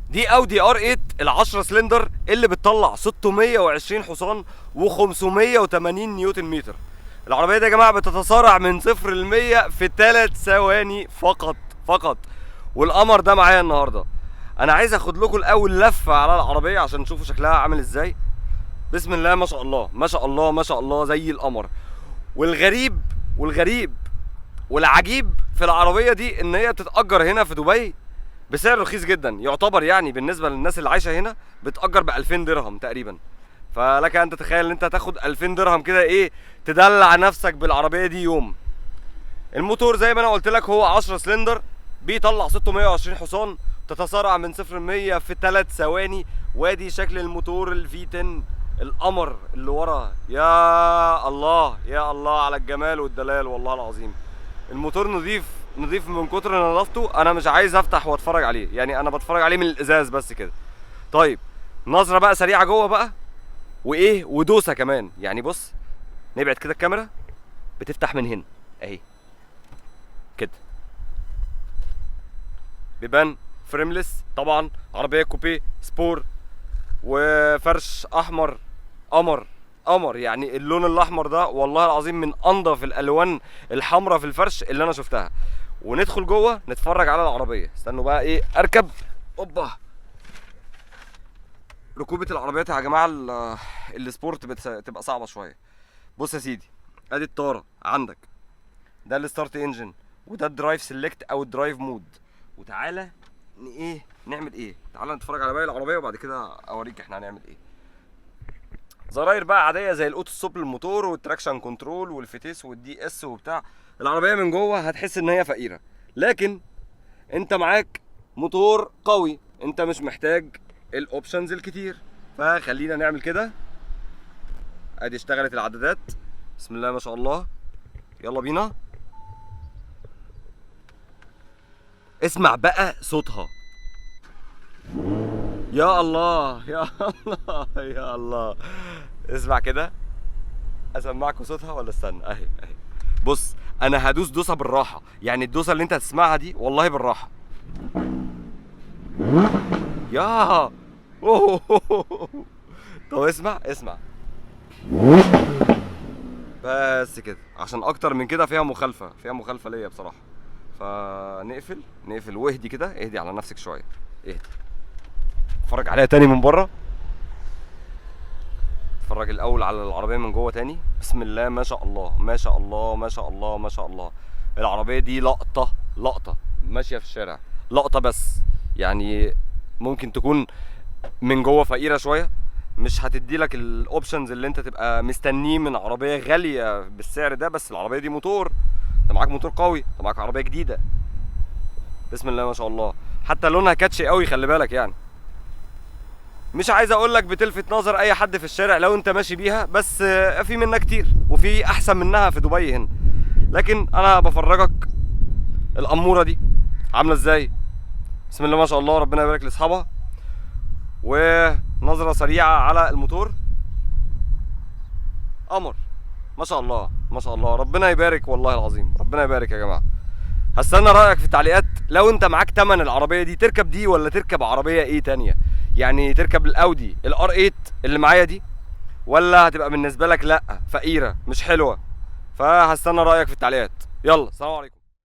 دي اودي ار 8 ال10 سلندر اللي بتطلع 620 حصان و580 نيوتن متر. العربيه دي يا جماعه بتتسارع من 0 ل 100 في 3 ثواني فقط. والقمر ده معايا النهارده. انا عايز اخد لكم الاول لفه على العربيه عشان تشوفوا شكلها عامل ازاي. بسم الله ما شاء الله ما شاء الله ما شاء الله زي القمر. والغريب والعجيب في العربيه دي ان هي بتتأجر هنا في دبي بسعر رخيص جدا، يعتبر يعني بالنسبه للناس اللي عايشه هنا بتأجر ب 2000 درهم تقريبا. فلك ان تتخيل ان انت تاخد 2000 درهم كده ايه، تدلع نفسك بالعربيه دي يوم. الموتور زي ما انا قلت لك هو 10 سلندر بيطلع 620 حصان، تتسارع من 0 ل 100 في 3 ثواني. وادي شكل الموتور الفي 10 القمر اللي ورا. يا الله يا الله على الجمال والدلال، والله العظيم الموتور نضيف من كتر نظافته. انا مش عايز افتح واتفرج عليه، يعني انا بتفرج عليه من الازاز بس كده. طيب نظره بقى سريعه جوه بقى، وايه ودوسه كمان. يعني بص، نبعد كده الكاميرا، بتفتح من هنا اهي كده، بيبان فريملس طبعا. عربيه كوبيه سبور وفرش احمر، قمر يعني. اللون الاحمر ده والله العظيم من انضف الالوان الحمراء في الفرش اللي انا شفتها. وندخل جوه نتفرج على العربيه. استنوا بقى ايه اركب. اوبا، ركوبه العربيات يا جماعه السبورت بتبقى صعبه شويه. بص يا سيدي، ادي الطاره عندك، ده الستارت انجن، وده الدرايف سيلكت او الدرايف مود. وتعالى نعمل ايه. تعالى نتفرج على باقي العربيه وبعد كده اوريك احنا هنعمل ايه. زراير بقى عاديه زي الاوتو ستوب للموتور والتراكشن كنترول والفتيس والدي اس وبتاع. العربيه من جوه هتحس ان هي فقيره، لكن انت معاك موتور قوي، انت مش محتاج الاوبشنز الكتير. فخلينا نعمل كده. ادي اشتغلت العدادات، بسم الله ما شاء الله. يلا بينا. اسمع بقى صوتها. يا الله يا الله يا الله. اسمع كده، اسمعكوا صوتها ولا استنى؟ اهي. بص انا هدوس دوسه بالراحه، يعني الدوسه اللي انت هتسمعها دي والله بالراحه. يا طب اسمع بس كده، عشان اكتر من كده فيها مخالفه ليا بصراحه. فنقفل واهدي كده، اهدي على نفسك شويه، اهدي. اتفرج عليها تاني من بره. اتفرج الاول على العربيه من جوه تاني. بسم الله ما شاء الله ما شاء الله ما شاء الله ما شاء الله. العربيه دي لقطه ماشيه في الشارع، لقطه بس. يعني ممكن تكون من جوه فقيره شويه، مش هتدي لك الاوبشنز اللي انت تبقى مستنيه من عربيه غاليه بالسعر ده. بس العربيه دي موتور، انت معاك موتور قوي، انت معاك عربيه جديده. بسم الله ما شاء الله. حتى لونها كاتشي قوي، خلي بالك يعني. مش عايز اقول لك بتلفت نظر اي حد في الشارع لو انت ماشي بيها، بس في منها كتير وفي احسن منها في دبي هنا. لكن انا بفرجك الاموره دي عامله ازاي. بسم الله ما شاء الله، ربنا يبارك لاصحابها. ونظره سريعه على الموتور، قمر ما شاء الله ما شاء الله. ربنا يبارك والله العظيم، ربنا يبارك يا جماعه. هستنى رايك في التعليقات. لو انت معاك تمن العربيه دي تركب دي ولا تركب عربيه ايه تانيه؟ يعني تركب الاودي الار 8 اللي معايا دي، ولا هتبقى بالنسبه لك لا فقيره مش حلوه؟ فهستنى رايك في التعليقات. يلا سلام عليكم.